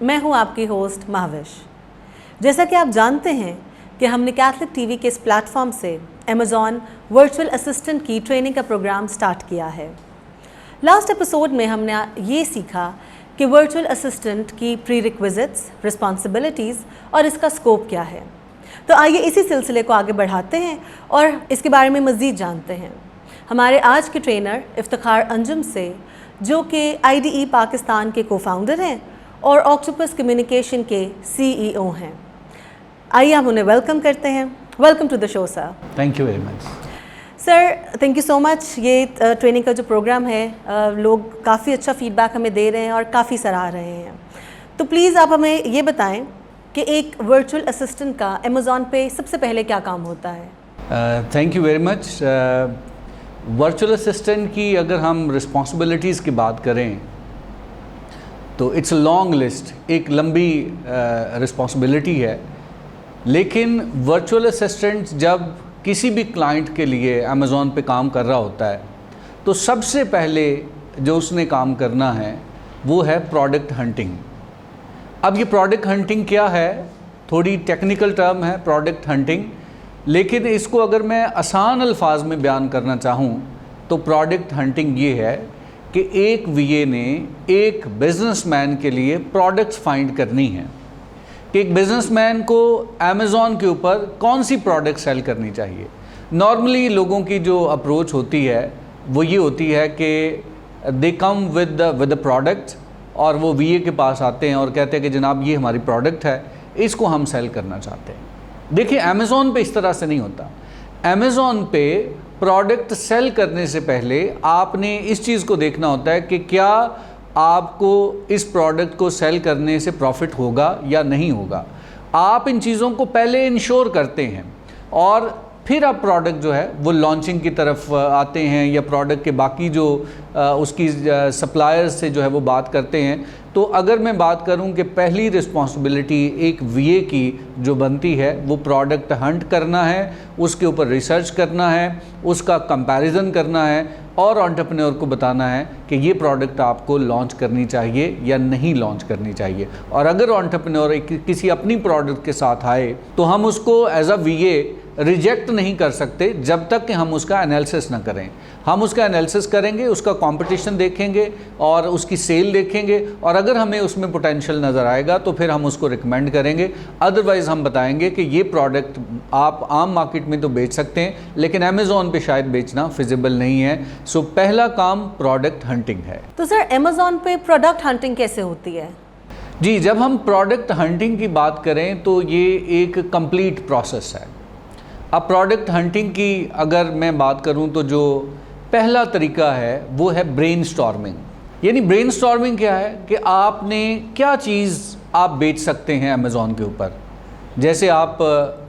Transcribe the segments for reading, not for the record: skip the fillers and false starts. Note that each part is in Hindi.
मैं हूं आपकी होस्ट महाविश। जैसा कि आप जानते हैं कि हमने कैथलिक टीवी के इस प्लेटफॉर्म से अमेज़ॉन वर्चुअल असिस्टेंट की ट्रेनिंग का प्रोग्राम स्टार्ट किया है। लास्ट एपिसोड में हमने ये सीखा कि वर्चुअल असिस्टेंट की प्रीरिक्विजिट्स, रिस्पॉन्सिबिलिटीज़ और इसका स्कोप क्या है। तो आइए इसी सिलसिले को आगे बढ़ाते हैं और इसके बारे में मज़ीद जानते हैं हमारे आज के ट्रेनर इफ्तिखार अंजुम से, जो कि IDE पाकिस्तान के को-फाउंडर हैं और ऑक्टोपस कम्युनिकेशन के CEO हैं। आइए हम उन्हें वेलकम करते हैं। Welcome to the show sir. Thank you very much sir, thank you so much. ये ट्रेनिंग का जो प्रोग्राम है, लोग काफ़ी अच्छा फीडबैक हमें दे रहे हैं और काफ़ी सराह रहे हैं। तो प्लीज़ आप हमें ये बताएं कि एक वर्चुअल असिस्टेंट का अमेज़ॉन पे सबसे पहले क्या काम होता है। Thank you very much. Virtual assistant की अगर हम रिस्पॉन्सिबिलिटीज़ की बात करें तो इट्स अ लॉन्ग लिस्ट, एक लंबी रिस्पॉन्सिबिलिटी है। लेकिन वर्चुअल असिस्टेंट जब किसी भी क्लाइंट के लिए अमेज़ॉन पे काम कर रहा होता है तो सबसे पहले जो उसने काम करना है वो है प्रोडक्ट हंटिंग। अब ये प्रोडक्ट हंटिंग क्या है, थोड़ी टेक्निकल टर्म है प्रोडक्ट हंटिंग, लेकिन इसको अगर मैं आसान अल्फाज में बयान करना चाहूँ तो प्रोडक्ट हंटिंग ये है कि एक VA ने एक बिजनेसमैन के लिए प्रोडक्ट्स फाइंड करनी है कि एक बिजनेसमैन को अमेज़ॉन के ऊपर कौन सी प्रोडक्ट सेल करनी चाहिए। नॉर्मली लोगों की जो अप्रोच होती है वो ये होती है कि दे कम विद द प्रोडक्ट और वो VA के पास आते हैं और कहते हैं कि जनाब ये हमारी प्रोडक्ट है, इसको हम सेल करना चाहते हैं। देखिए अमेज़ॉन पे इस तरह से नहीं होता। अमेज़ॉन पे प्रोडक्ट सेल करने से पहले आपने इस चीज़ को देखना होता है कि क्या आपको इस प्रोडक्ट को सेल करने से प्रॉफिट होगा या नहीं होगा। आप इन चीज़ों को पहले इंश्योर करते हैं और फिर आप प्रोडक्ट जो है वो लॉन्चिंग की तरफ आते हैं या प्रोडक्ट के बाकी जो उसकी सप्लायर्स से जो है वो बात करते हैं। तो अगर मैं बात करूं कि पहली रिस्पॉन्सिबिलिटी एक VA की जो बनती है वो प्रोडक्ट हंट करना है, उसके ऊपर रिसर्च करना है, उसका कंपैरिजन करना है और एंटरप्रेन्योर को बताना है कि ये प्रोडक्ट आपको लॉन्च करनी चाहिए या नहीं लॉन्च करनी चाहिए। और अगर एंटरप्रेन्योर किसी अपनी प्रोडक्ट के साथ आए तो हम उसको एज अ VA रिजेक्ट नहीं कर सकते जब तक कि हम उसका एनालिसिस ना करें। हम उसका एनालिसिस करेंगे, उसका कंपटीशन देखेंगे और उसकी सेल देखेंगे और अगर हमें उसमें पोटेंशियल नज़र आएगा तो फिर हम उसको रिकमेंड करेंगे। अदरवाइज़ हम बताएंगे कि ये प्रोडक्ट आप आम मार्केट में तो बेच सकते हैं लेकिन अमेज़ॉन पे शायद बेचना फिजिबल नहीं है। सो पहला काम प्रोडक्ट हंटिंग है। तो सर अमेज़ॉन पे प्रोडक्ट हंटिंग कैसे होती है? जी, जब हम प्रोडक्ट हंटिंग की बात करें तो ये एक कंप्लीट प्रोसेस है। अब प्रोडक्ट हंटिंग की अगर मैं बात करूं तो जो पहला तरीका है वो है ब्रेनस्टॉर्मिंग। यानी ब्रेनस्टॉर्मिंग क्या है कि आपने क्या चीज़ आप बेच सकते हैं अमेज़ॉन के ऊपर। जैसे आप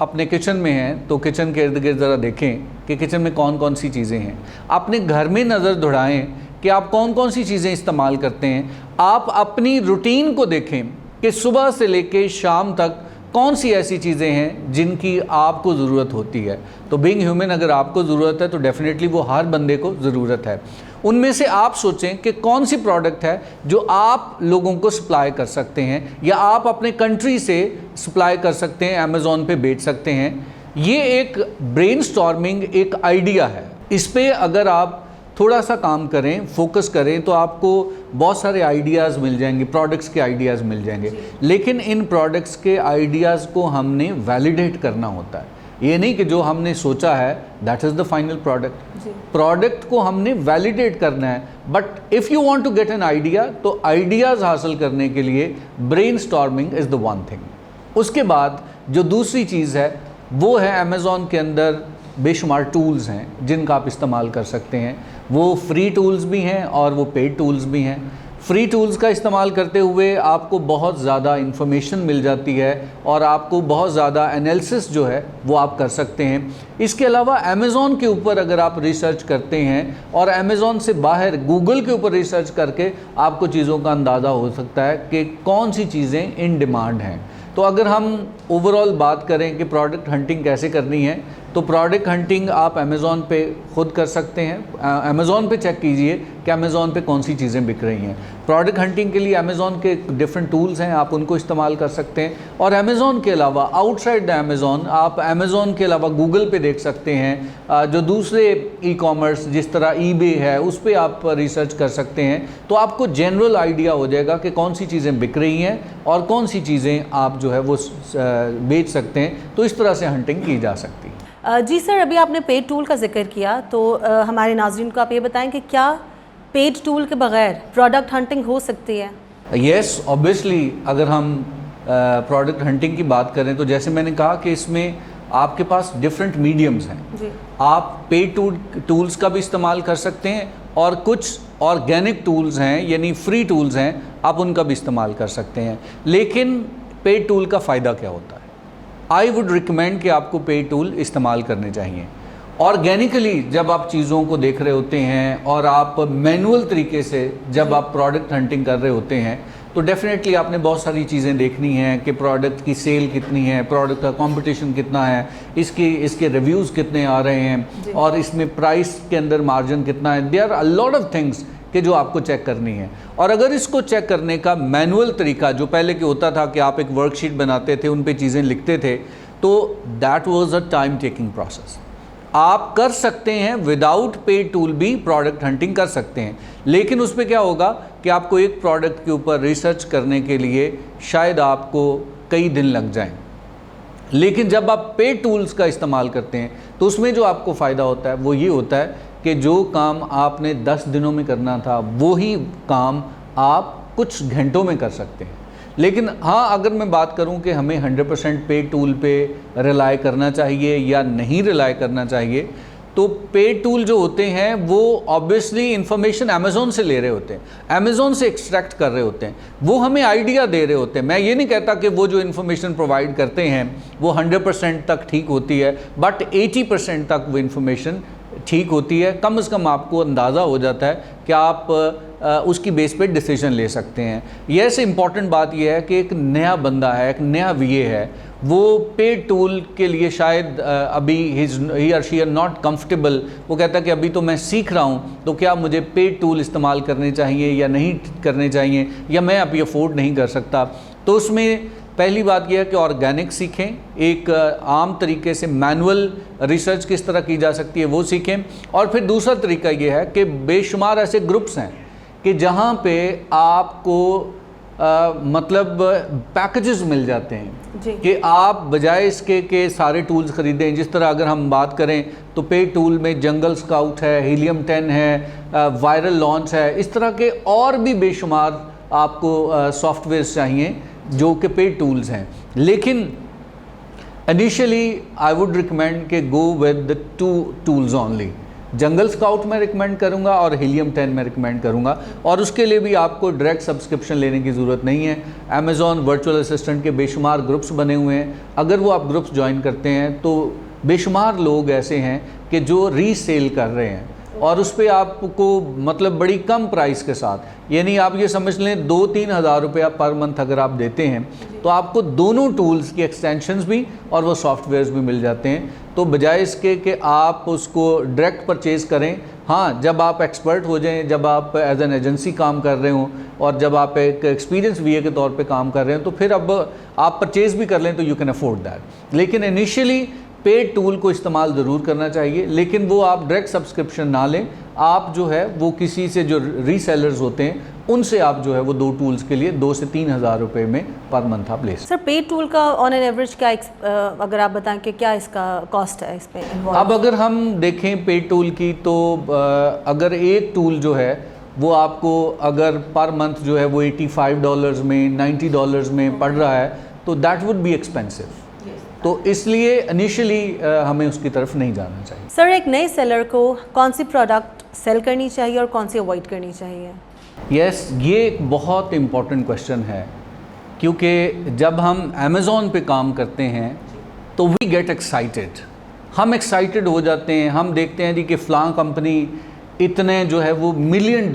अपने किचन में हैं तो किचन के इर्द गिर्द ज़रा देखें कि किचन में कौन कौन सी चीज़ें हैं। अपने घर में नज़र दौड़ाएं कि आप कौन कौन सी चीज़ें इस्तेमाल करते हैं। आप अपनी रूटीन को देखें कि सुबह से लेकर शाम तक कौन सी ऐसी चीज़ें हैं जिनकी आपको ज़रूरत होती है। तो बीइंग ह्यूमन अगर आपको ज़रूरत है तो डेफिनेटली वो हर बंदे को ज़रूरत है। उनमें से आप सोचें कि कौन सी प्रोडक्ट है जो आप लोगों को सप्लाई कर सकते हैं या आप अपने कंट्री से सप्लाई कर सकते हैं, अमेज़ॉन पे बेच सकते हैं। ये एक ब्रेनस्टॉर्मिंग एक आइडिया है। इस पर अगर आप थोड़ा सा काम करें, फोकस करें तो आपको बहुत सारे आइडियाज़ मिल जाएंगे, प्रोडक्ट्स के आइडियाज़ मिल जाएंगे। लेकिन इन प्रोडक्ट्स के आइडियाज़ को हमने वैलिडेट करना होता है। ये नहीं कि जो हमने सोचा है that is the final product. Product को हमने वैलिडेट करना है। But if you want to get an idea तो आइडियाज़ हासिल करने के लिए brainstorming is the one thing. उसके बाद जो दूसरी चीज़ है वो है अमेज़ॉन के अंदर बेशुमार टूल्स हैं जिनका आप इस्तेमाल कर सकते हैं। वो फ्री टूल्स भी हैं और वो पेड टूल्स भी हैं। फ्री टूल्स का इस्तेमाल करते हुए आपको बहुत ज़्यादा इन्फॉर्मेशन मिल जाती है और आपको बहुत ज़्यादा एनालिसिस जो है वो आप कर सकते हैं। इसके अलावा अमेज़ॉन के ऊपर अगर आप रिसर्च करते हैं और अमेज़ॉन से बाहर गूगल के ऊपर रिसर्च करके आपको चीज़ों का अंदाज़ा हो सकता है कि कौन सी चीज़ें इन डिमांड हैं। तो अगर हम ओवरऑल बात करें कि प्रोडक्ट हंटिंग कैसे करनी है, तो प्रोडक्ट हंटिंग आप अमेज़ॉन पे खुद कर सकते हैं। अमेज़ॉन पे चेक कीजिए कि अमेज़ॉन पे कौन सी चीज़ें बिक रही हैं। प्रोडक्ट हंटिंग के लिए अमेज़ॉन के डिफरेंट टूल्स हैं, आप उनको इस्तेमाल कर सकते हैं। और अमेज़ॉन के अलावा आउटसाइड द अमेज़ॉन आप अमेज़ॉन के अलावा गूगल पे देख सकते हैं, जो दूसरे ई कॉमर्स जिस तरह ईबे है उस पर आप रिसर्च कर सकते हैं। तो आपको जनरल आइडिया हो जाएगा कि कौन सी चीज़ें बिक रही हैं और कौन सी चीज़ें आप जो है वो बेच सकते हैं। तो इस तरह से हंटिंग की जा सकती है। जी सर, अभी आपने पेड टूल का जिक्र किया, तो हमारे नाज़रीन को आप ये बताएं कि क्या पेड टूल के बगैर प्रोडक्ट हंटिंग हो सकती है? येस, ऑब्वियसली अगर हम प्रोडक्ट हंटिंग की बात करें तो जैसे मैंने कहा कि इसमें आपके पास डिफरेंट मीडियम्स हैं जी। आप पेड टूल्स का भी इस्तेमाल कर सकते हैं और कुछ ऑर्गेनिक टूल्स हैं यानी फ्री टूल्स हैं, आप उनका भी इस्तेमाल कर सकते हैं। लेकिन पेड टूल का फ़ायदा क्या होता है? आई वुड रिकमेंड कि आपको पेड टूल इस्तेमाल करने चाहिए। ऑर्गेनिकली जब आप चीज़ों को देख रहे होते हैं और आप मैनुअल तरीके से जब आप प्रोडक्ट हंटिंग कर रहे होते हैं तो डेफिनेटली आपने बहुत सारी चीज़ें देखनी हैं कि प्रोडक्ट की सेल कितनी है, प्रोडक्ट का कंपटीशन कितना है, इसके रिव्यूज़ कितने आ रहे हैं और इसमें प्राइस के अंदर मार्जिन कितना है। There are a lot of things कि जो आपको चेक करनी है। और अगर इसको चेक करने का मैनुअल तरीका जो पहले के होता था कि आप एक वर्कशीट बनाते थे, उन पे चीज़ें लिखते थे, तो that was a time taking process. आप कर सकते हैं विदाउट पेड टूल भी प्रोडक्ट हंटिंग कर सकते हैं, लेकिन उस पर क्या होगा कि आपको एक प्रोडक्ट के ऊपर रिसर्च करने के लिए शायद आपको कई दिन लग जाएं। लेकिन जब आप पेड टूल्स का इस्तेमाल करते हैं तो उसमें जो आपको फ़ायदा होता है वो ये होता है कि जो काम आपने 10 दिनों में करना था वो ही काम आप कुछ घंटों में कर सकते हैं। लेकिन हाँ, अगर मैं बात करूं कि हमें 100% पेड टूल पे रिलाय करना चाहिए या नहीं रिलाय करना चाहिए, तो पेड टूल जो होते हैं वो ऑब्वियसली इंफॉर्मेशन अमेज़ॉन से ले रहे होते हैं, अमेज़ॉन से एक्सट्रैक्ट कर रहे होते हैं, वो हमें आइडिया दे रहे होते हैं। मैं ये नहीं कहता कि वो जो इन्फॉर्मेशन प्रोवाइड करते हैं वो 100% तक ठीक होती है, बट 80% तक वो इन्फॉर्मेशन ठीक होती है। कम से कम आपको अंदाज़ा हो जाता है कि आप उसकी बेस पे डिसीजन ले सकते हैं। यह से इम्पॉर्टेंट बात यह है कि एक नया बंदा है, एक नया वीए है, वो पेड टूल के लिए शायद अभी ही और शी आर नॉट कंफर्टेबल। वो कहता है कि अभी तो मैं सीख रहा हूँ, तो क्या मुझे पेड टूल इस्तेमाल करने चाहिए या नहीं करने चाहिए, या मैं अभी अफोर्ड नहीं कर सकता। तो उसमें पहली बात यह है कि ऑर्गेनिक सीखें, एक आम तरीके से मैनुअल रिसर्च किस तरह की जा सकती है वो सीखें। और फिर दूसरा तरीका यह है कि बेशुमार ऐसे ग्रुप्स हैं कि जहाँ पे आपको मतलब पैकेजेस मिल जाते हैं कि आप बजाय इसके कि सारे टूल्स ख़रीदें। जिस तरह अगर हम बात करें तो पेड टूल में जंगल स्काउट है, हीलियम 10 है, वायरल लॉन्च है, इस तरह के और भी बेशुमार आपको सॉफ्टवेयर्स चाहिए जो कि पेड टूल्स हैं। लेकिन इनिशियली आई वुड रिकमेंड कि गो with the 2 tools only. Jungle scout में रिकमेंड करूंगा और हीलियम 10 में रिकमेंड करूंगा, और उसके लिए भी आपको डायरेक्ट सब्सक्रिप्शन लेने की ज़रूरत नहीं है। अमेज़ॉन वर्चुअल असिस्टेंट के बेशुमार ग्रुप्स बने हुए हैं, अगर वो आप ग्रुप्स ज्वाइन करते हैं तो बेशुमार लोग ऐसे हैं कि जो रीसेल कर रहे हैं और उस पर आपको मतलब बड़ी कम प्राइस के साथ, यानी आप ये समझ लें 2-3 हज़ार रुपया पर मंथ अगर आप देते हैं तो आपको दोनों टूल्स की एक्सटेंशंस भी और वो सॉफ्टवेयर्स भी मिल जाते हैं। तो बजाय इसके कि आप उसको डायरेक्ट परचेज़ करें, हाँ जब आप एक्सपर्ट हो जाएं, जब आप एज एन एजेंसी काम कर रहे हों और जब आप एक एक्सपीरियंस वीए के तौर पे काम कर रहे हैं, तो फिर अब आप परचेज़ भी कर लें तो यू कैन अफोर्ड दैट। लेकिन इनिशियली पेड टूल को इस्तेमाल ज़रूर करना चाहिए, लेकिन वो आप डायरेक्ट सब्सक्रिप्शन ना लें। आप जो है वो किसी से जो रीसेलर्स होते हैं उनसे आप जो है वो 2 टूल्स के लिए 2 से 3 हज़ार रुपये में पर मंथ आप ले सकते। सर पेड टूल का ऑन एन एवरेज क्या अगर आप बताएं कि क्या इसका कॉस्ट है इस पे? अब अगर हम देखें पेड टूल की तो अगर एक टूल जो है वो आपको अगर पर मंथ जो है वो $85 में $90 में पड़ रहा है तो दैट वुड बी एक्सपेंसिव। तो इसलिए इनिशियली हमें उसकी तरफ नहीं जाना चाहिए। सर एक नए सेलर को कौन सी प्रोडक्ट सेल करनी चाहिए और कौन सी अवॉइड करनी चाहिए? यस, ये एक बहुत इम्पॉर्टेंट क्वेश्चन है, क्योंकि जब हम अमेज़ॉन पे काम करते हैं तो वी गेट एक्साइटेड, हम एक्साइटेड हो जाते हैं। हम देखते हैं जी कि फ़लाँ कंपनी इतने जो है वो $1 मिलियन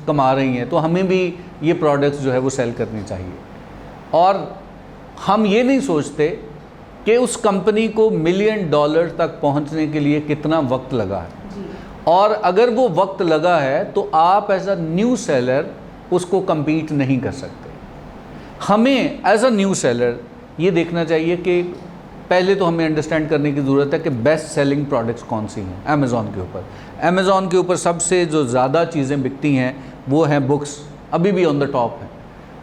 कमा रही हैं, तो हमें भी ये प्रोडक्ट्स जो है वो सेल करनी चाहिए। और हम ये नहीं सोचते कि उस कंपनी को $1 मिलियन तक पहुंचने के लिए कितना वक्त लगा है, और अगर वो वक्त लगा है तो आप एज अ न्यू सेलर उसको compete नहीं कर सकते। हमें एज अ न्यू सेलर ये देखना चाहिए कि पहले तो हमें अंडरस्टैंड करने की ज़रूरत है कि बेस्ट सेलिंग प्रोडक्ट्स कौन सी हैं। अमेज़ॉन के ऊपर, अमेज़ॉन के ऊपर सबसे जो ज़्यादा चीज़ें बिकती हैं वो हैं बुक्स, अभी भी ऑन द टॉप है।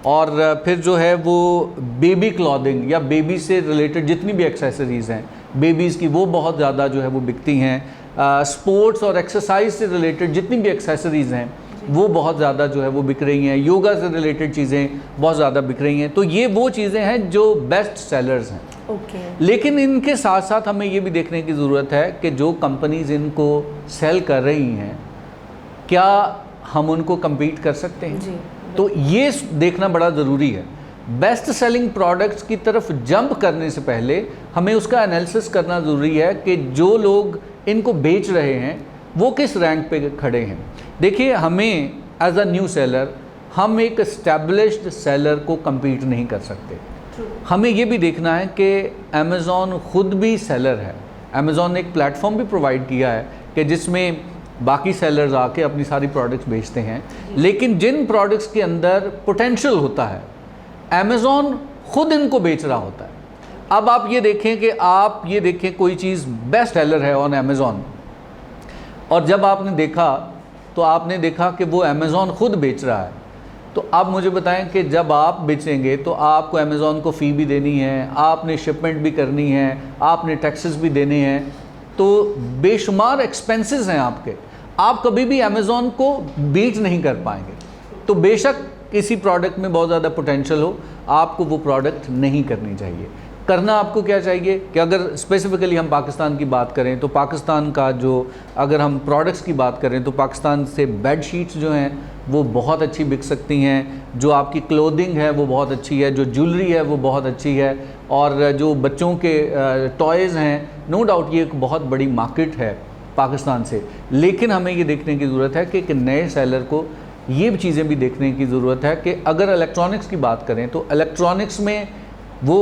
और फिर जो है वो बेबी क्लॉथिंग या बेबी से रिलेटेड जितनी भी एक्सेसरीज़ हैं बेबीज़ की, वो बहुत ज़्यादा जो है वो बिकती हैं। स्पोर्ट्स और एक्सरसाइज से रिलेटेड जितनी भी एक्सेसरीज़ हैं वो बहुत ज़्यादा जो है वो बिक रही हैं। योगा से रिलेटेड चीज़ें बहुत ज़्यादा बिक रही हैं। तो ये वो चीज़ें हैं जो बेस्ट सेलर्स हैं। लेकिन इनके साथ साथ हमें ये भी देखने की ज़रूरत है कि जो कंपनीज़ इनको सेल कर रही हैं क्या हम उनको compete कर सकते हैं। तो ये देखना बड़ा ज़रूरी है। बेस्ट सेलिंग प्रोडक्ट्स की तरफ जंप करने से पहले हमें उसका एनालिसिस करना ज़रूरी है कि जो लोग इनको बेच रहे हैं वो किस रैंक पे खड़े हैं। देखिए, हमें एज अ न्यू सेलर हम एक एस्टैब्लिश्ड सेलर को compete नहीं कर सकते। हमें ये भी देखना है कि अमेज़ॉन ख़ुद भी सेलर है। अमेज़ॉन ने एक प्लेटफॉर्म भी प्रोवाइड किया है कि जिसमें बाकी सेलर्स आके अपनी सारी प्रोडक्ट्स बेचते हैं, लेकिन जिन प्रोडक्ट्स के अंदर पोटेंशियल होता है अमेज़ॉन ख़ुद इनको बेच रहा होता है। अब आप ये देखें कोई चीज़ बेस्ट सेलर है ऑन अमेज़ॉन, और जब आपने देखा तो आपने देखा कि वो अमेज़ॉन ख़ुद बेच रहा है, तो आप मुझे बताएं कि जब आप बेचेंगे तो आपको अमेज़ॉन को फ़ी भी देनी है, आपने शिपमेंट भी करनी है, आपने टैक्सेस भी देने हैं, तो बेशुमार एक्सपेंसेस हैं आपके। आप कभी भी अमेज़ॉन को बीट नहीं कर पाएंगे। तो बेशक किसी प्रोडक्ट में बहुत ज़्यादा पोटेंशियल हो, आपको वो प्रोडक्ट नहीं करनी चाहिए। करना आपको क्या चाहिए कि अगर स्पेसिफ़िकली हम पाकिस्तान की बात करें तो पाकिस्तान का जो, अगर हम प्रोडक्ट्स की बात करें तो पाकिस्तान से बेड शीट्स जो हैं वो बहुत अच्छी बिक सकती हैं, जो आपकी क्लोथिंग है वो बहुत अच्छी है, जो ज्वेलरी है वो बहुत अच्छी है, और जो बच्चों के टॉयज़ हैं, नो डाउट ये एक बहुत बड़ी मार्केट है पाकिस्तान से। लेकिन हमें ये देखने की ज़रूरत है कि एक नए सेलर को ये भी चीज़ें भी देखने की ज़रूरत है कि अगर इलेक्ट्रॉनिक्स की बात करें तो इलेक्ट्रॉनिक्स में वो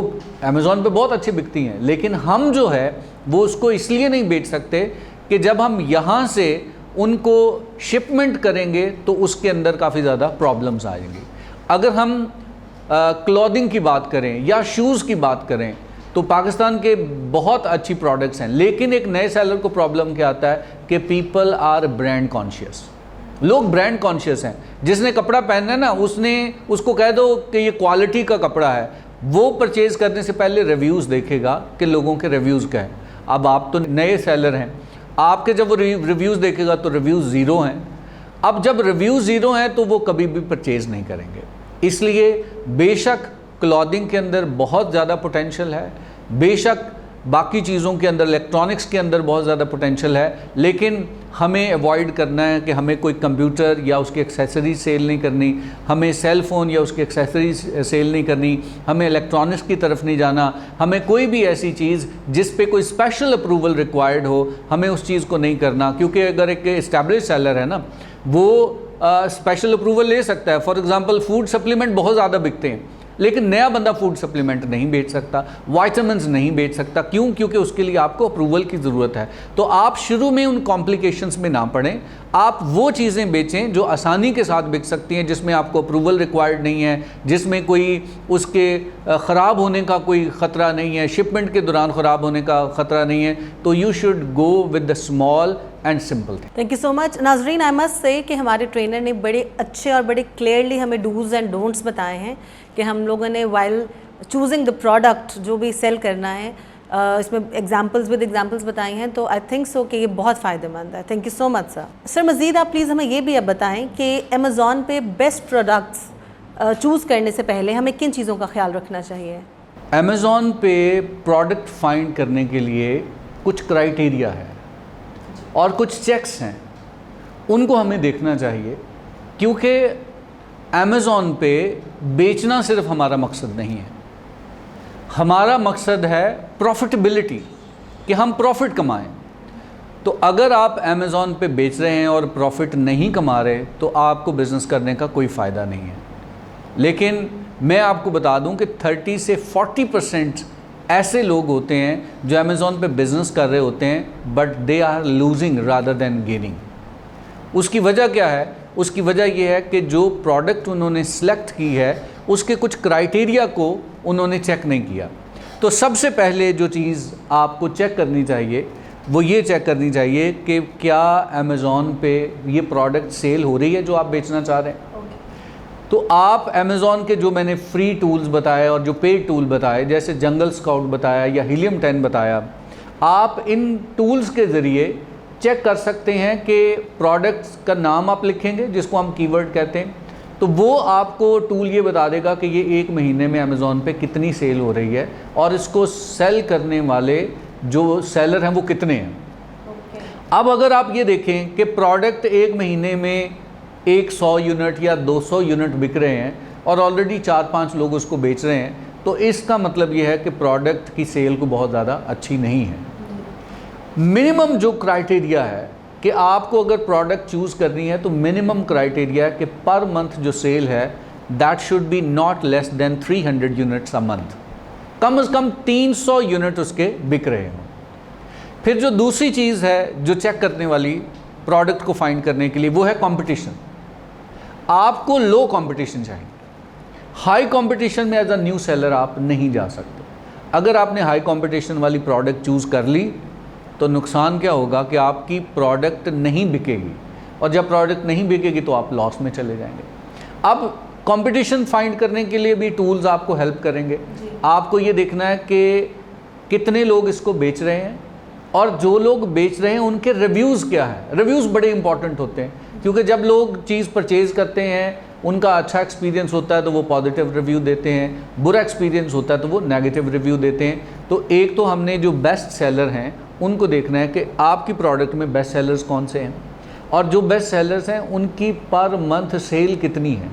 अमेज़ॉन पे बहुत अच्छी बिकती हैं, लेकिन हम जो है वो उसको इसलिए नहीं बेच सकते कि जब हम यहाँ से उनको शिपमेंट करेंगे तो उसके अंदर काफ़ी ज़्यादा प्रॉब्लम्स आएंगी। अगर हम क्लॉथिंग की बात करें या शूज़ की बात करें तो पाकिस्तान के बहुत अच्छी प्रोडक्ट्स हैं, लेकिन एक नए सेलर को प्रॉब्लम क्या आता है कि पीपल आर ब्रांड कॉन्शियस। लोग ब्रांड कॉन्शियस हैं। जिसने कपड़ा पहनना है ना, उसको कह दो कि ये क्वालिटी का कपड़ा है, वो परचेज़ करने से पहले रिव्यूज़ देखेगा कि लोगों के रिव्यूज़ क्या हैं। अब आप तो नए सेलर हैं, आपके जब वो रिव्यूज़ देखेगा तो रिव्यूज़ ज़ीरो हैं। अब जब रिव्यूज़ ज़ीरो हैं तो वो कभी भी परचेज़ नहीं करेंगे। इसलिए बेशक क्लॉथिंग के अंदर बहुत ज़्यादा पोटेंशियल है, बेशक बाकी चीज़ों के अंदर, इलेक्ट्रॉनिक्स के अंदर बहुत ज़्यादा पोटेंशियल है, लेकिन हमें अवॉइड करना है कि हमें कोई कंप्यूटर या उसकी एक्सेसरीज सेल नहीं करनी, हमें सेल फ़ोन या उसकी एक्सेसरीज सेल नहीं करनी, हमें इलेक्ट्रॉनिक्स की तरफ नहीं जाना, हमें कोई भी ऐसी चीज़ जिस पे कोई स्पेशल अप्रूवल रिक्वायर्ड हो, हमें उस चीज़ को नहीं करना। क्योंकि अगर एक इस्टेब्लिश सेलर है ना, वो स्पेशल अप्रूवल ले सकता है। फॉर एग्ज़ाम्पल फूड सप्लीमेंट बहुत ज़्यादा बिकते हैं, लेकिन नया बंदा फूड सप्लीमेंट नहीं बेच सकता, वाइटामिन्स नहीं बेच सकता। क्यों? क्योंकि उसके लिए आपको अप्रूवल की ज़रूरत है। तो आप शुरू में उन कॉम्प्लिकेशंस में ना पड़ें, आप वो चीज़ें बेचें जो आसानी के साथ बिक सकती हैं, जिसमें आपको अप्रूवल रिक्वायर्ड नहीं है, जिसमें कोई उसके ख़राब होने का कोई ख़तरा नहीं है, शिपमेंट के दौरान ख़राब होने का ख़तरा नहीं है। तो you should go with the small and simple thing. Thank you so much नाजरीन। आई मस्ट से कि हमारे ट्रेनर ने बड़े अच्छे और बड़े क्लियरली हमें डूज़ एंड डोंट्स बताए हैं कि हम लोगों ने वाइल चूजिंग द प्रोडक्ट जो भी सेल करना है, इसमें एग्जांपल्स बताई हैं। तो आई थिंक सो कि ये बहुत फ़ायदेमंद है। Thank you so much sir. Sir मज़ीद आप प्लीज़ हमें ये भी अब बताएं कि अमेज़ॉन पे बेस्ट प्रोडक्ट्स चूज़ करने से पहले हमें किन चीज़ों का ख्याल रखना चाहिए? अमेज़ॉन पे प्रोडक्ट फाइंड करने के लिए कुछ क्राइटेरिया है और कुछ चेक्स हैं, उनको हमें देखना चाहिए। क्योंकि अमेज़ॉन पे बेचना सिर्फ हमारा मकसद नहीं है, हमारा मकसद है प्रॉफिटेबिलिटी, कि हम प्रॉफिट कमाएं। तो अगर आप अमेज़ॉन पे बेच रहे हैं और प्रॉफिट नहीं कमा रहे तो आपको बिज़नेस करने का कोई फ़ायदा नहीं है। लेकिन मैं आपको बता दूं कि 30 से 40% ऐसे लोग होते हैं जो अमेज़ॉन पे बिज़नेस कर रहे होते हैं but they are losing rather than gaining. उसकी वजह क्या है? उसकी वजह यह है कि जो प्रोडक्ट उन्होंने सेलेक्ट की है उसके कुछ क्राइटेरिया को उन्होंने चेक नहीं किया। तो सबसे पहले जो चीज़ आपको चेक करनी चाहिए वो ये चेक करनी चाहिए कि क्या अमेज़ॉन पे ये प्रोडक्ट सेल हो रही है जो आप बेचना चाह रहे हैं। तो आप अमेज़ॉन के जो मैंने फ्री टूल्स बताए और जो पेड टूल बताए, जैसे जंगल स्काउट बताया या हीलियम 10 बताया, आप इन टूल्स के ज़रिए चेक कर सकते हैं कि प्रोडक्ट्स का नाम आप लिखेंगे जिसको हम कीवर्ड कहते हैं, तो वो आपको टूल ये बता देगा कि ये एक महीने में अमेज़ॉन पे कितनी सेल हो रही है और इसको सेल करने वाले जो सेलर हैं वो कितने हैं। अब अगर आप ये देखें कि प्रोडक्ट एक महीने में 100 यूनिट या 200 यूनिट बिक रहे हैं और ऑलरेडी 4-5 लोग उसको बेच रहे हैं, तो इसका मतलब ये है कि प्रोडक्ट की सेल को बहुत ज़्यादा अच्छी नहीं है। मिनिमम जो क्राइटेरिया है कि आपको अगर प्रोडक्ट चूज़ करनी है तो मिनिमम क्राइटेरिया है कि पर मंथ जो सेल है that should be not less than 300 units a month. कम से कम 300 यूनिट उसके बिक रहे हों। फिर जो दूसरी चीज़ है जो चेक करने वाली प्रोडक्ट को फाइंड करने के लिए वो है कंपटीशन। आपको लो कंपटीशन चाहिए। हाई कंपटीशन में एज अ न्यू सेलर आप नहीं जा सकते। अगर आपने हाई कंपटीशन वाली प्रोडक्ट चूज़ कर ली तो नुकसान क्या होगा कि आपकी प्रोडक्ट नहीं बिकेगी, और जब प्रोडक्ट नहीं बिकेगी तो आप लॉस में चले जाएंगे। अब कंपटीशन फाइंड करने के लिए भी टूल्स आपको हेल्प करेंगे। आपको ये देखना है कि कितने लोग इसको बेच रहे हैं और जो लोग बेच रहे हैं उनके रिव्यूज़ क्या है। रिव्यूज़ बड़े इंपॉर्टेंट होते हैं, क्योंकि जब लोग चीज़ परचेज़ करते हैं उनका अच्छा एक्सपीरियंस होता है तो वो पॉजिटिव रिव्यू देते हैं, बुरा एक्सपीरियंस होता है तो वो नेगेटिव रिव्यू देते हैं। तो एक तो हमने जो बेस्ट सेलर हैं उनको देखना है कि आपकी प्रोडक्ट में बेस्ट सेलर्स कौन से हैं, और जो बेस्ट सेलर्स हैं उनकी पर मंथ सेल कितनी है।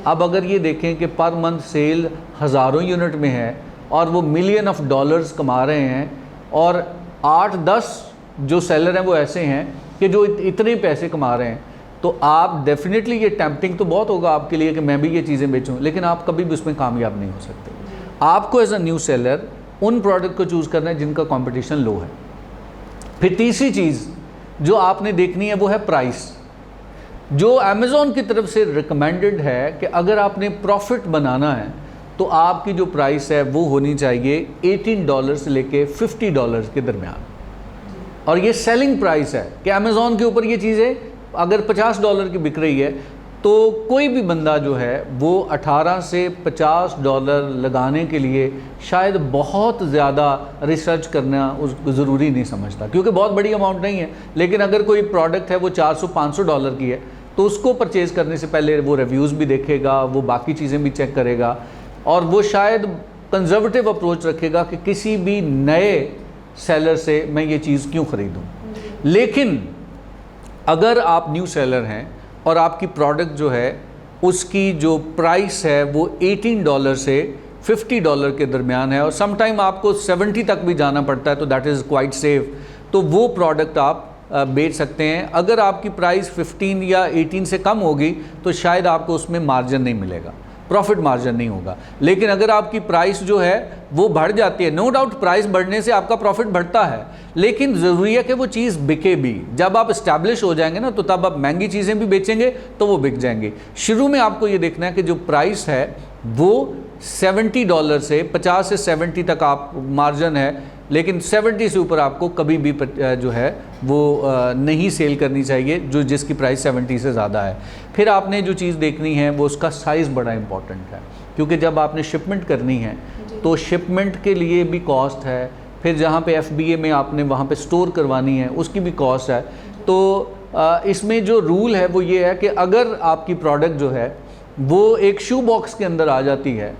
अब अगर ये देखें कि पर मंथ सेल हज़ारों यूनिट में है और वो मिलियन ऑफ डॉलर्स कमा रहे हैं, और 8-10 जो सेलर हैं वो ऐसे हैं कि जो इतने पैसे कमा रहे हैं, तो आप डेफिनेटली ये टेम्पटिंग तो बहुत होगा आपके लिए कि मैं भी ये चीज़ें बेचूं, लेकिन आप कभी भी उसमें कामयाब नहीं हो सकते। आपको एज अ न्यू सेलर उन प्रोडक्ट को चूज़ करना है जिनका कंपटीशन लो है। फिर तीसरी चीज़ जो आपने देखनी है वो है प्राइस। जो अमेज़ॉन की तरफ से रिकमेंडेड है कि अगर आपने प्रॉफिट बनाना है तो आपकी जो प्राइस है वो होनी चाहिए $18 से लेके $50 के दरमियान, और ये सेलिंग प्राइस है कि अमेज़ॉन के ऊपर ये चीज़ें अगर $50 की बिक रही है तो कोई भी बंदा जो है वो $18 से $50 लगाने के लिए शायद बहुत ज़्यादा रिसर्च करना उसको ज़रूरी नहीं समझता, क्योंकि बहुत बड़ी अमाउंट नहीं है। लेकिन अगर कोई प्रोडक्ट है वो $400-500 की है तो उसको परचेज़ करने से पहले वो रिव्यूज़ भी देखेगा, वो बाकी चीज़ें भी चेक करेगा, और वो शायद कंजर्वेटिव अप्रोच रखेगा कि किसी भी नए सेलर से मैं ये चीज़ क्यों ख़रीदूँ। लेकिन अगर आप न्यू सेलर हैं और आपकी प्रोडक्ट जो है उसकी जो प्राइस है वो $18 से $50 के दरमियान है, और समटाइम आपको 70 तक भी जाना पड़ता है, तो दैट इज़ क्वाइट सेफ, तो वो प्रोडक्ट आप बेच सकते हैं। अगर आपकी प्राइस 15 या 18 से कम होगी तो शायद आपको उसमें मार्जिन नहीं मिलेगा, प्रॉफिट मार्जिन नहीं होगा। लेकिन अगर आपकी प्राइस जो है वो बढ़ जाती है, नो डाउट प्राइस बढ़ने से आपका प्रॉफिट बढ़ता है, लेकिन ज़रूरी है कि वो चीज़ बिके भी। जब आप इस्टेब्लिश हो जाएंगे ना तो तब आप महंगी चीज़ें भी बेचेंगे तो वो बिक जाएंगी। शुरू में आपको ये देखना है कि जो प्राइस है वो $70 से 50 से 70 तक आप मार्जिन है, लेकिन 70 से ऊपर आपको कभी भी जो है वो नहीं सेल करनी चाहिए जो जिसकी प्राइस 70 से ज़्यादा है। फिर आपने जो चीज़ देखनी है वो उसका साइज़ बड़ा इंपॉर्टेंट है, क्योंकि जब आपने शिपमेंट करनी है तो शिपमेंट के लिए भी कॉस्ट है। फिर जहाँ पे FBA में आपने वहाँ पे स्टोर करवानी है उसकी भी कॉस्ट है। तो इसमें जो रूल है वो ये है कि अगर आपकी प्रोडक्ट जो है वो एक शू बॉक्स के अंदर आ जाती है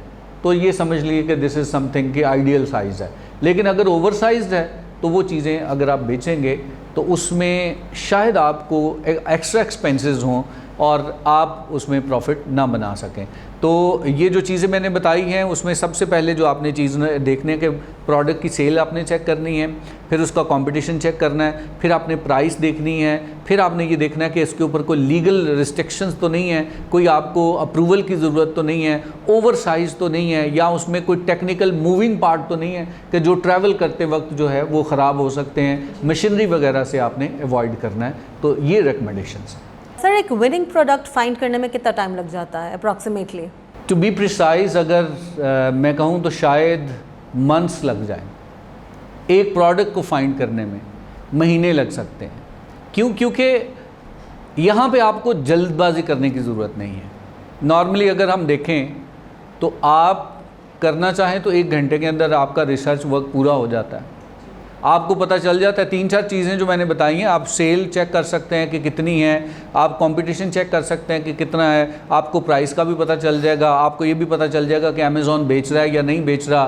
तो ये समझ लीजिए कि दिस इज़ समथिंग कि आइडियल साइज़ है। लेकिन अगर ओवर साइज़ है तो वो चीज़ें अगर आप बेचेंगे तो उसमें शायद आपको एक्स्ट्रा एक्सपेंसेस हों और आप उसमें प्रॉफिट ना बना सकें। तो ये जो चीज़ें मैंने बताई हैं उसमें सबसे पहले जो आपने चीज़ देखने के प्रोडक्ट की सेल आपने चेक करनी है, फिर उसका कंपटीशन चेक करना है, फिर आपने प्राइस देखनी है, फिर आपने ये देखना है कि इसके ऊपर कोई लीगल रिस्ट्रिक्शंस तो नहीं है, कोई आपको अप्रूवल की ज़रूरत तो नहीं है, ओवर साइज़ तो नहीं है, या उसमें कोई टेक्निकल मूविंग पार्ट तो नहीं है कि जो ट्रैवल करते वक्त जो है वो ख़राब हो सकते हैं। मशीनरी वगैरह से आपने अवॉइड करना है। तो ये रिकमेंडेशंस हैं। सर, एक विनिंग प्रोडक्ट फाइंड करने में कितना टाइम लग जाता है अप्रॉक्सीमेटली? टू बी प्रिसाइज अगर मैं कहूँ तो शायद मंथ्स लग जाएं। एक प्रोडक्ट को फाइंड करने में महीने लग सकते हैं। क्यों? क्योंकि यहाँ पे आपको जल्दबाजी करने की ज़रूरत नहीं है। नॉर्मली अगर हम देखें तो आप करना चाहें तो 1 घंटे के अंदर आपका रिसर्च वर्क पूरा हो जाता है। आपको पता चल जाता है 3-4 चीज़ें जो मैंने बताई हैं। आप सेल चेक कर सकते हैं कि कितनी है, आप कंपटीशन चेक कर सकते हैं कि कितना है, आपको प्राइस का भी पता चल जाएगा, आपको ये भी पता चल जाएगा कि अमेज़ॉन बेच रहा है या नहीं बेच रहा,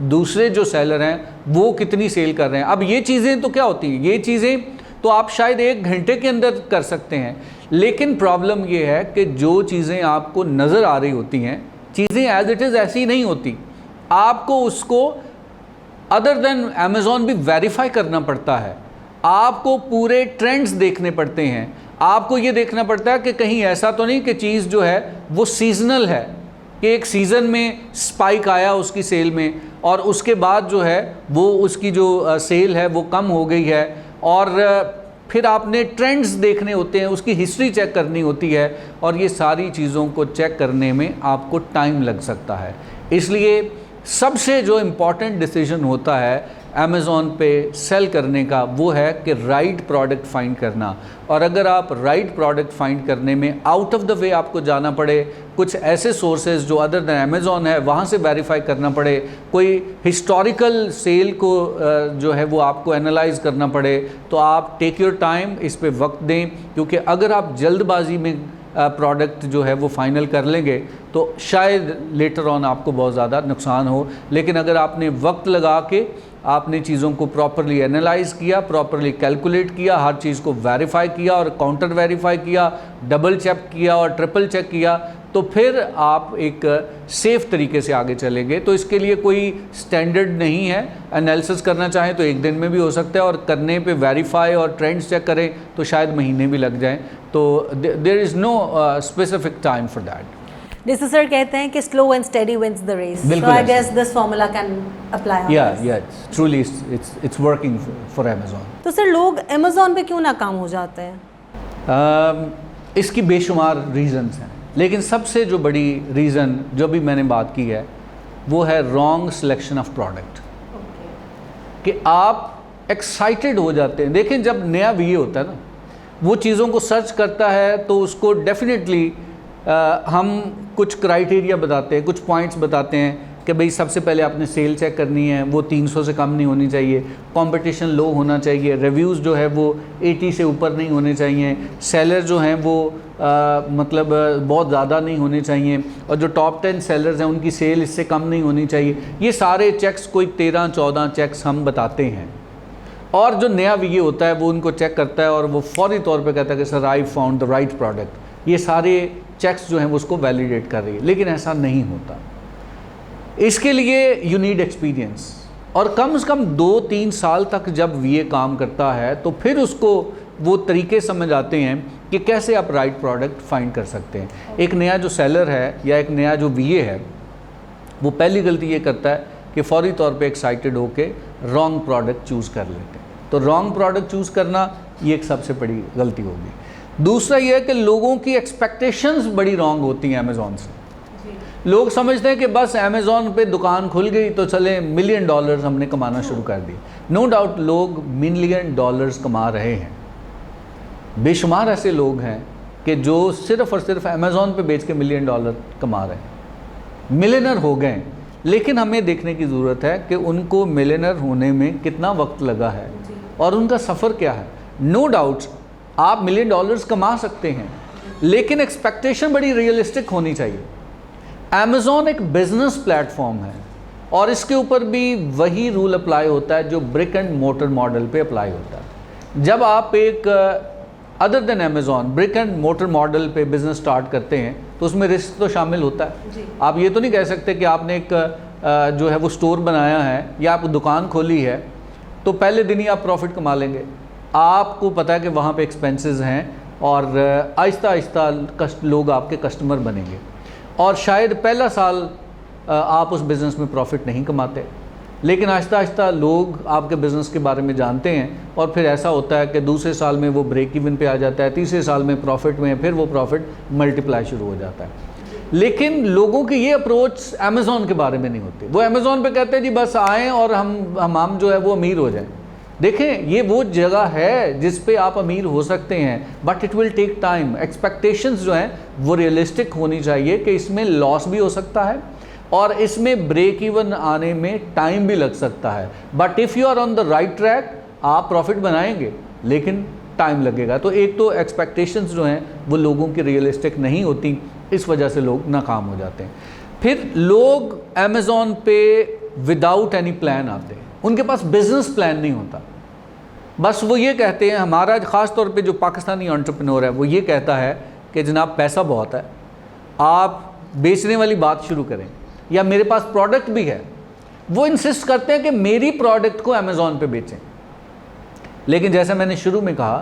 दूसरे जो सेलर हैं वो कितनी सेल कर रहे हैं। अब ये चीज़ें तो क्या होती हैं, ये चीज़ें तो आप शायद 1 घंटे के अंदर कर सकते हैं। लेकिन प्रॉब्लम ये है कि जो चीज़ें आपको नज़र आ रही होती हैं, चीज़ें एज इट इज़ ऐसी नहीं होती। आपको उसको अदर देन अमेज़ॉन भी वेरीफाई करना पड़ता है। आपको पूरे ट्रेंड्स देखने पड़ते हैं। आपको ये देखना पड़ता है कि कहीं ऐसा तो नहीं कि चीज़ जो है वो सीजनल है, कि एक सीज़न में स्पाइक आया उसकी सेल में और उसके बाद जो है वो उसकी जो सेल है वो कम हो गई है। और फिर आपने ट्रेंड्स देखने होते हैं, उसकी हिस्ट्री चेक करनी होती है, और ये सारी चीज़ों को चेक करने में आपको टाइम लग सकता है। इसलिए सबसे जो इम्पॉर्टेंट डिसीजन होता है अमेज़ॉन पे सेल करने का वो है कि राइट प्रोडक्ट फाइंड करना। और अगर आप राइट प्रोडक्ट फाइंड करने में आउट ऑफ द वे आपको जाना पड़े, कुछ ऐसे सोर्सेज जो अदर देन अमेज़ॉन है वहाँ से वेरीफाई करना पड़े, कोई हिस्टोरिकल सेल को जो है वो आपको एनालाइज करना पड़े, तो आप टेक योर टाइम, इस पे वक्त दें। क्योंकि अगर आप जल्दबाजी में प्रोडक्ट जो है वो फाइनल कर लेंगे तो शायद लेटर ऑन आपको बहुत ज़्यादा नुकसान हो। लेकिन अगर आपने वक्त लगा के आपने चीज़ों को प्रॉपरली एनालाइज किया, प्रॉपरली कैलकुलेट किया, हर चीज़ को वेरीफाई किया और काउंटर वेरीफाई किया, डबल चेक किया और ट्रिपल चेक किया, तो फिर आप एक सेफ़ तरीके से आगे चलेंगे। तो इसके लिए कोई स्टैंडर्ड नहीं है। एनालिसिस करना चाहें तो 1 दिन में भी हो सकता है, और करने पे वेरीफाई और ट्रेंड्स चेक करें तो शायद महीने भी लग जाएं। तो there is no specific time for that. जैसे सर कहते हैं कि slow and steady wins the race, बिल्कुल so I guess this formula can apply on this. या truly it's working for Amazon. तो सर लोग अमेज़ॉन पे क्यों नाकाम हो जाते हैं? इसकी बेशुमार रीज़न्स हैं, लेकिन सबसे जो बड़ी रीज़न जो भी मैंने बात की है वो है रॉन्ग सिलेक्शन ऑफ प्रोडक्ट। कि आप एक्साइटेड हो जाते हैं। देखें, जब नया वीए होता है ना, वो चीज़ों को सर्च करता है तो उसको डेफिनेटली हम कुछ क्राइटेरिया बताते हैं, कुछ पॉइंट्स बताते हैं कि भाई सबसे पहले आपने सेल चेक करनी है, वो 300 से कम नहीं होनी चाहिए, कंपटीशन लो होना चाहिए, रिव्यूज़ जो है वो 80 से ऊपर नहीं होने चाहिए, सेलर जो हैं वो मतलब बहुत ज़्यादा नहीं होने चाहिए, और जो टॉप 10 सेलर्स हैं उनकी सेल इससे कम नहीं होनी चाहिए। ये सारे चेक्स कोई 13-14 चेक्स हम बताते हैं। और जो नया वीए होता है वो उनको चेक करता है और वो फौरी तौर पे कहता है कि sir I found the right product. ये सारे चेक्स जो हैं वो उसको वैलिडेट कर रही है, लेकिन ऐसा नहीं होता। इसके लिए यू नीड एक्सपीरियंस, और कम से कम 2-3 साल तक जब वीए काम करता है तो फिर उसको वो तरीके समझ आते हैं कि कैसे आप राइट प्रोडक्ट फाइंड कर सकते हैं। एक नया जो सेलर है या एक नया जो वीए है वो पहली गलती ये करता है कि फौरी तौर पे एक्साइटेड होके रॉन्ग प्रोडक्ट चूज़ कर लेते हैं। तो रॉन्ग प्रोडक्ट चूज़ करना ये एक सबसे बड़ी गलती होगी। दूसरा ये है कि लोगों की एक्सपेक्टेशंस बड़ी रॉन्ग होती हैं अमेज़ॉन से। लोग समझते हैं कि बस अमेज़ॉन पे दुकान खुल गई तो चले $1 मिलियन हमने कमाना शुरू कर दिए। नो डाउट लोग $1 मिलियन कमा रहे हैं। बेशुमार ऐसे लोग हैं कि जो सिर्फ़ और सिर्फ अमेज़ॉन पे बेच के $1 मिलियन कमा रहे हैं, मिलियनर हो गए। लेकिन हमें देखने की ज़रूरत है कि उनको मिलियनर होने में कितना वक्त लगा है और उनका सफ़र क्या है। नो डाउट आप $1 मिलियन कमा सकते हैं, लेकिन एक्सपेक्टेशन बड़ी रियलिस्टिक होनी चाहिए। अमेज़ॉन एक बिज़नेस प्लेटफॉर्म है और इसके ऊपर भी वही रूल अप्लाई होता है जो ब्रिक एंड मोटर मॉडल पे अप्लाई होता है। जब आप एक other than Amazon brick and motor model पे बिजनेस स्टार्ट करते हैं तो उसमें रिस्क तो शामिल होता है। आप ये तो नहीं कह सकते कि आपने एक जो है वो स्टोर बनाया है या आप दुकान खोली है तो पहले दिन ही आप प्रॉफिट कमा लेंगे। आपको पता है कि वहाँ पे एक्सपेंसेस हैं और आहिस्ता आहिस्ता लोग आपके कस्टमर बनेंगे और शायद पहला साल आप उस बिज़नेस में प्रॉफिट नहीं कमाते, लेकिन आहिस्ता आहिस्ता लोग आपके बिज़नेस के बारे में जानते हैं और फिर ऐसा होता है कि दूसरे साल में वो ब्रेक इवन पे आ जाता है, तीसरे साल में प्रॉफिट में, फिर वो प्रॉफिट मल्टीप्लाई शुरू हो जाता है। लेकिन लोगों की ये अप्रोच अमेज़ॉन के बारे में नहीं होती। वो अमेज़ॉन पे कहते हैं जी बस आएँ और हम जो है वो अमीर हो जाएं। देखें, ये वो जगह है जिस पे आप अमीर हो सकते हैं, but it will take time. Expectations जो हैं वो रियलिस्टिक होनी चाहिए कि इसमें लॉस भी हो सकता है और इसमें ब्रेक इवन आने में टाइम भी लग सकता है, but if you are on the right track आप प्रॉफिट बनाएंगे, लेकिन टाइम लगेगा। तो एक तो एक्सपेक्टेशंस जो हैं वो लोगों की रियलिस्टिक नहीं होती, इस वजह से लोग नाकाम हो जाते हैं। फिर लोग अमेज़ॉन पे विदाउट एनी प्लान आते हैं, उनके पास बिजनेस प्लान नहीं होता। बस वो ये कहते हैं, हमारा ख़ास तौर पे जो पाकिस्तानी एंटरप्रेन्योर है वो ये कहता है कि जनाब पैसा बहुत है, आप बेचने वाली बात शुरू करें, या मेरे पास प्रोडक्ट भी है। वो इंसिस्ट करते हैं कि मेरी प्रोडक्ट को अमेज़ॉन पे बेचें। लेकिन जैसा मैंने शुरू में कहा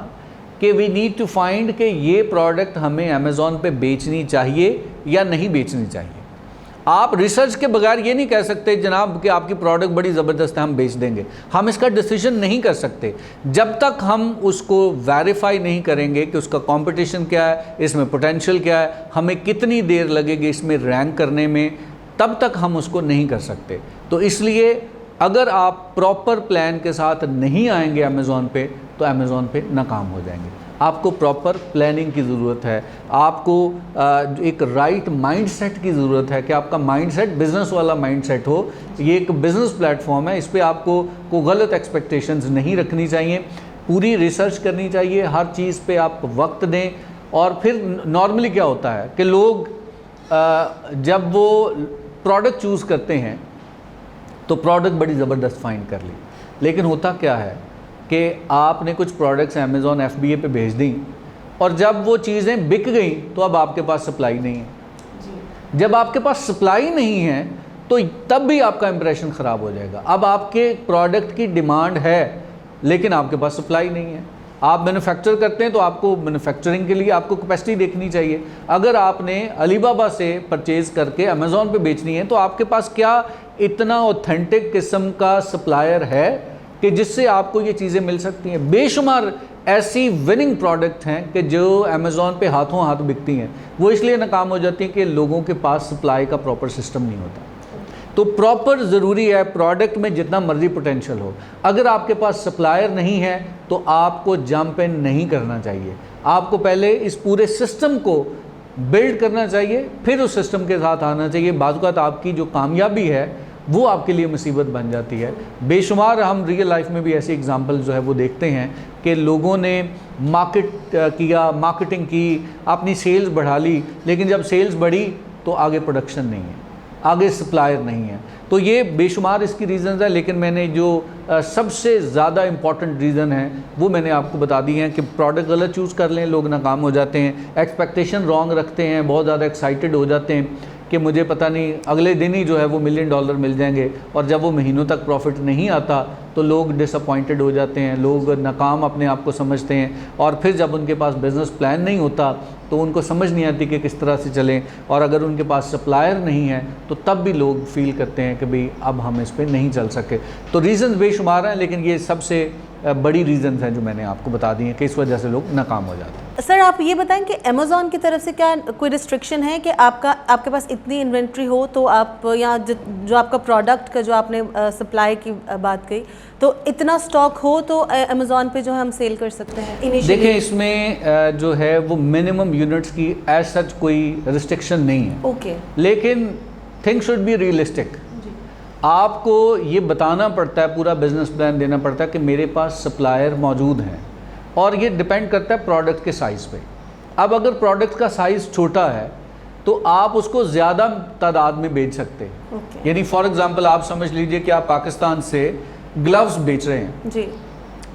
कि वी नीड टू फाइंड कि ये प्रोडक्ट हमें अमेज़ॉन पे बेचनी चाहिए या नहीं बेचनी चाहिए। आप रिसर्च के बगैर ये नहीं कह सकते जनाब कि आपकी प्रोडक्ट बड़ी ज़बरदस्त है हम बेच देंगे। हम इसका डिसीजन नहीं कर सकते जब तक हम उसको वेरीफाई नहीं करेंगे कि उसका कंपटीशन क्या है, इसमें पोटेंशियल क्या है, हमें कितनी देर लगेगी इसमें रैंक करने में, तब तक हम उसको नहीं कर सकते। तो इसलिए अगर आप प्रॉपर प्लान के साथ नहीं आएंगे अमेज़ॉन पे तो अमेज़ॉन पे नाकाम हो जाएंगे। आपको प्रॉपर प्लानिंग की ज़रूरत है, आपको एक राइट माइंडसेट की ज़रूरत है कि आपका माइंडसेट बिज़नेस वाला माइंडसेट हो। ये एक बिज़नेस प्लेटफॉर्म है, इस पे आपको कोई गलत एक्सपेक्टेशंस नहीं रखनी चाहिए, पूरी रिसर्च करनी चाहिए, हर चीज़ पे आप वक्त दें। और फिर नॉर्मली क्या होता है कि लोग जब वो प्रोडक्ट चूज़ करते हैं तो प्रोडक्ट बड़ी ज़बरदस्त फाइंड कर ली, लेकिन होता क्या है कि आपने कुछ प्रोडक्ट्स अमेज़ॉन FBA पे भेज दी और जब वो चीज़ें बिक गई तो अब आपके पास सप्लाई नहीं है। जब आपके पास सप्लाई नहीं है तो तब भी आपका इंप्रेशन ख़राब हो जाएगा। अब आपके प्रोडक्ट की डिमांड है लेकिन आपके पास सप्लाई नहीं है। आप मैन्युफैक्चर करते हैं तो आपको मैन्युफैक्चरिंग के लिए आपको कैपेसिटी देखनी चाहिए। अगर आपने अलीबाबा से परचेज़ करके अमेज़ॉन पे बेचनी है तो आपके पास क्या इतना ऑथेंटिक किस्म का सप्लायर है कि जिससे आपको ये चीज़ें मिल सकती हैं। बेशुमार ऐसी विनिंग प्रोडक्ट हैं कि जो अमेज़ॉन पे हाथों हाथ बिकती हैं, वो इसलिए नाकाम हो जाती हैं कि लोगों के पास सप्लाई का प्रॉपर सिस्टम नहीं होता। तो प्रॉपर ज़रूरी है प्रोडक्ट में जितना मर्जी पोटेंशियल हो, अगर आपके पास सप्लायर नहीं है तो आपको जंप इन नहीं करना चाहिए। आपको पहले इस पूरे सिस्टम को बिल्ड करना चाहिए, फिर उस सिस्टम के साथ आना चाहिए। बाज़ आपकी जो कामयाबी है वो आपके लिए मुसीबत बन जाती है। बेशुमार हम रियल लाइफ में भी ऐसी एग्जांपल जो है वो देखते हैं कि लोगों ने मार्केटिंग की, अपनी सेल्स बढ़ा ली, लेकिन जब सेल्स बढ़ी तो आगे प्रोडक्शन नहीं है, आगे सप्लायर नहीं है। तो ये बेशुमार इसकी रीज़न्स है, लेकिन मैंने जो सबसे ज़्यादा इम्पॉर्टेंट रीज़न है वो मैंने आपको बता दी हैं कि प्रोडक्ट गलत चूज़ कर लें, लोग नाकाम हो जाते हैं। एक्सपेक्टेशन रॉन्ग रखते हैं, बहुत ज़्यादा एक्साइटेड हो जाते हैं कि मुझे पता नहीं अगले दिन ही जो है वो $1 मिलियन मिल जाएंगे, और जब वो महीनों तक प्रॉफिट नहीं आता तो लोग डिसअपॉइंटेड हो जाते हैं, लोग नाकाम अपने आप को समझते हैं। और फिर जब उनके पास बिज़नेस प्लान नहीं होता तो उनको समझ नहीं आती कि किस तरह से चलें, और अगर उनके पास सप्लायर नहीं है तो तब भी लोग फील करते हैं कि भाई अब हम इस पर नहीं चल सके। तो रीज़न्स बेशुमार हैं, लेकिन ये सबसे बड़ी रीज़न्स हैं जो मैंने आपको बता दी हैं कि इस वजह से लोग नाकाम हो जाते हैं। सर आप ये बताएं कि अमेज़ॉन की तरफ से क्या कोई रिस्ट्रिक्शन है कि आपके पास इतनी इन्वेंट्री हो तो आप यहाँ जो आपका प्रोडक्ट का जो आपने सप्लाई की बात कही, तो इतना स्टॉक हो तो अमेज़ॉन पे जो है हम सेल कर सकते हैं? देखिए, इसमें जो है वो मिनिमम यूनिट्स की एज सच कोई रिस्ट्रिक्शन नहीं है। ओके। लेकिन थिंग्स शुड बी रियलिस्टिक। आपको ये बताना पड़ता है, पूरा बिजनेस प्लान देना पड़ता है कि मेरे पास सप्लायर मौजूद हैं, और ये डिपेंड करता है प्रोडक्ट के साइज़ पे। अब अगर प्रोडक्ट का साइज़ छोटा है तो आप उसको ज़्यादा तादाद में बेच सकते हैं। यानी फॉर एग्ज़ाम्पल आप समझ लीजिए कि आप पाकिस्तान से ग्लव्स बेच रहे हैं जी,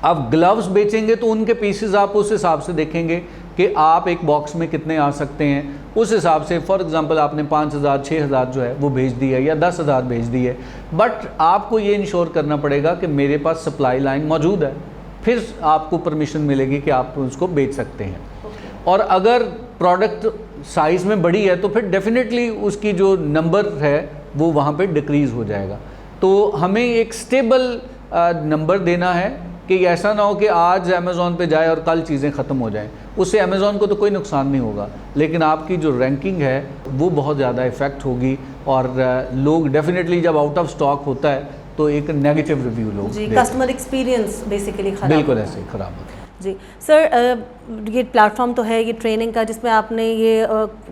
आप ग्लव्स बेचेंगे तो उनके पीसेस आप उस हिसाब से देखेंगे कि आप एक बॉक्स में कितने आ सकते हैं, उस हिसाब से फॉर एग्जांपल आपने 5,000 6,000 जो है वो भेज दी है या 10,000 भेज दी है, बट आपको ये इंश्योर करना पड़ेगा कि मेरे पास सप्लाई लाइन मौजूद है, फिर आपको परमिशन मिलेगी कि आप उसको बेच सकते हैं। और अगर प्रोडक्ट साइज़ में बड़ी है तो फिर डेफिनेटली उसकी जो नंबर है वो वहाँ पे डिक्रीज़ हो जाएगा। तो हमें एक स्टेबल नंबर देना है कि ऐसा ना हो कि आज अमेज़ॉन पे जाए और कल चीज़ें ख़त्म हो जाएं। उससे अमेज़ॉन को तो कोई नुकसान नहीं होगा, लेकिन आपकी जो रैंकिंग है वो बहुत ज़्यादा इफ़ेक्ट होगी और लोग डेफिनेटली जब आउट ऑफ स्टॉक होता है तो एक नेगेटिव रिव्यू लोग जी, कस्टमर एक्सपीरियंस बेसिकली ख़राब, बिल्कुल ऐसे ख़राब होता है। जी सर, ये प्लेटफॉर्म तो है ये ट्रेनिंग का, जिसमें आपने ये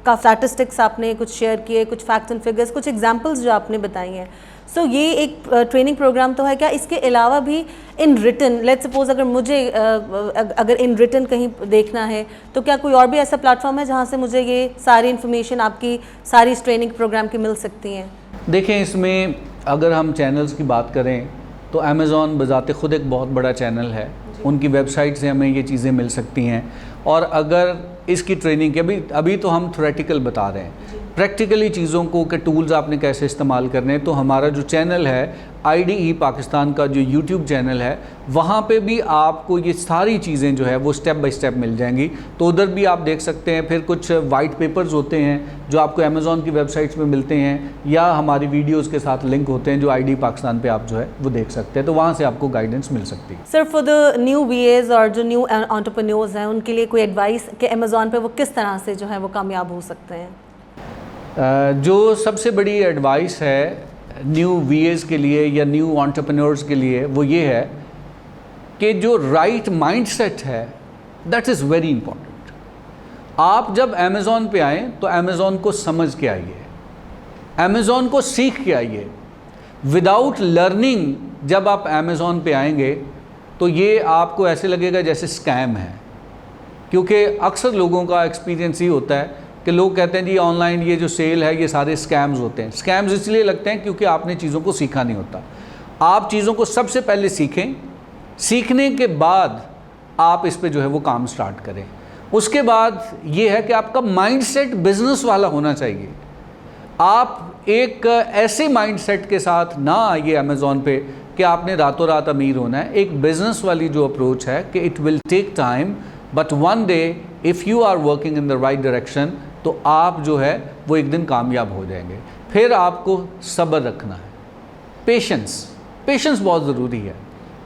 का स्टैटिस्टिक्स आपने कुछ शेयर किए, कुछ फैक्ट्स एंड फिगर्स, कुछ एग्जांपल्स जो आपने बताई हैं। सो ये एक ट्रेनिंग प्रोग्राम तो है, क्या इसके अलावा भी इन रिटन, लेट्स सपोज अगर मुझे अगर इन रिटन कहीं देखना है तो क्या कोई और भी ऐसा प्लेटफॉर्म है जहाँ से मुझे ये सारी इन्फॉर्मेशन आपकी सारी इस ट्रेनिंग प्रोग्राम की मिल सकती हैं? देखें, इसमें अगर हम चैनल्स की बात करें तो अमेज़ॉन बज़ाते ख़ुद एक बहुत बड़ा चैनल है, उनकी वेबसाइट से हमें ये चीज़ें मिल सकती हैं। और अगर इसकी ट्रेनिंग के अभी तो हम थ्योरेटिकल बता रहे हैं, प्रैक्टिकली चीज़ों को कि टूल्स आपने कैसे इस्तेमाल करने हैं, तो हमारा जो चैनल है IDE पाकिस्तान का जो YouTube चैनल है, वहाँ पे भी आपको ये सारी चीज़ें जो है वो स्टेप बाय स्टेप मिल जाएंगी। तो उधर भी आप देख सकते हैं। फिर कुछ वाइट पेपर्स होते हैं जो आपको अमेज़ॉन की वेबसाइट्स में मिलते हैं, या हमारी वीडियोज़ के साथ लिंक होते हैं जो IDE पाकिस्तान पे आप जो है वो देख सकते हैं, तो वहाँ से आपको गाइडेंस मिल सकती है। Sir, for the new VAs और जो न्यू एंटरप्रेन्योर्स हैं, उनके लिए कोई एडवाइस कि अमेज़ॉन पे वो किस तरह से जो है वो कामयाब हो सकते हैं? जो सबसे बड़ी एडवाइस है न्यू VAs के लिए या न्यू एंटरप्रेन्योर्स के लिए वो ये है कि जो राइट माइंडसेट है दैट इज़ वेरी इंपॉर्टेंट। आप जब अमेज़ॉन पे आएँ तो अमेज़ॉन को समझ के आइए, अमेज़ॉन को सीख के आइए। विदाउट लर्निंग जब आप अमेज़ॉन पे आएंगे तो ये आपको ऐसे लगेगा जैसे स्कैम है, क्योंकि अक्सर लोगों का एक्सपीरियंस ही होता है कि लोग कहते हैं जी ऑनलाइन ये जो सेल है ये सारे स्कैम्स होते हैं। स्कैम्स इसलिए लगते हैं क्योंकि आपने चीज़ों को सीखा नहीं होता। आप चीज़ों को सबसे पहले सीखें, सीखने के बाद आप इस पे जो है वो काम स्टार्ट करें। उसके बाद ये है कि आपका माइंडसेट बिजनेस वाला होना चाहिए। आप एक ऐसे माइंडसेट के साथ ना आइए अमेज़ॉन पे कि आपने रातों रात अमीर होना है। एक बिज़नेस वाली जो अप्रोच है कि it will take time but one day if you are working in the right direction तो आप जो है वो एक दिन कामयाब हो जाएंगे। फिर आपको सब्र रखना है, पेशेंस बहुत ज़रूरी है।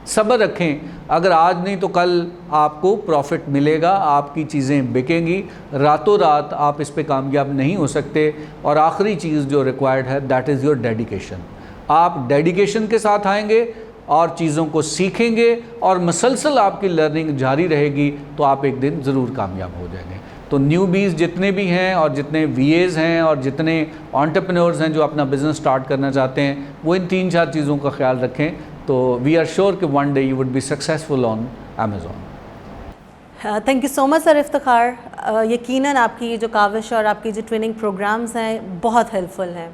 सब्र रखें, अगर आज नहीं तो कल आपको प्रॉफिट मिलेगा, आपकी चीज़ें बिकेंगी। रातों रात आप इस पे कामयाब नहीं हो सकते। और आखिरी चीज़ जो रिक्वायर्ड है दैट इज़ योर डेडिकेशन। आप डेडिकेशन के साथ आएंगे और चीज़ों को सीखेंगे और मुसलसल आपकी लर्निंग जारी रहेगी तो आप एक दिन ज़रूर कामयाब हो जाएंगे। तो न्यूबीज़ जितने भी हैं और जितने VAs हैं और जितने एंटरप्रेन्योर्स हैं जो अपना बिज़नेस स्टार्ट करना चाहते हैं, वो इन 3-4 चीज़ों का ख्याल रखें, तो वी आर श्योर कि one day you would be successful on Amazon. Thank you so much sir Iftikhar. यकीनन आपकी ये जो काविश और आपकी जो ट्रेनिंग प्रोग्राम्स हैं बहुत हेल्पफुल हैं।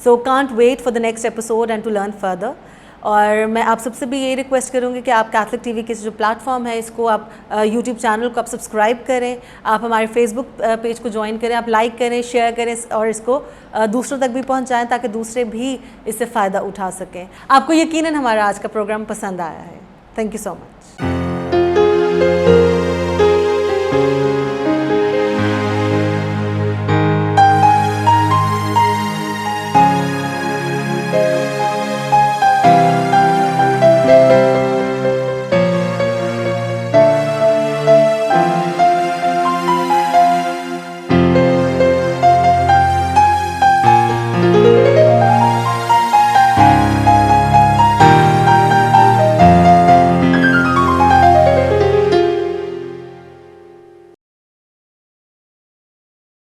So can't wait for the next episode and to learn further. और मैं आप सबसे भी यही रिक्वेस्ट करूँगी कि आप कैथलिक TV के जो प्लेटफॉर्म है इसको आप YouTube चैनल को आप सब्सक्राइब करें, आप हमारे फेसबुक पेज को ज्वाइन करें, आप लाइक करें, शेयर करें और इसको दूसरों तक भी पहुंचाएं ताकि दूसरे भी इससे फ़ायदा उठा सकें। आपको यकीनन हमारा आज का प्रोग्राम पसंद आया है। Thank you so much.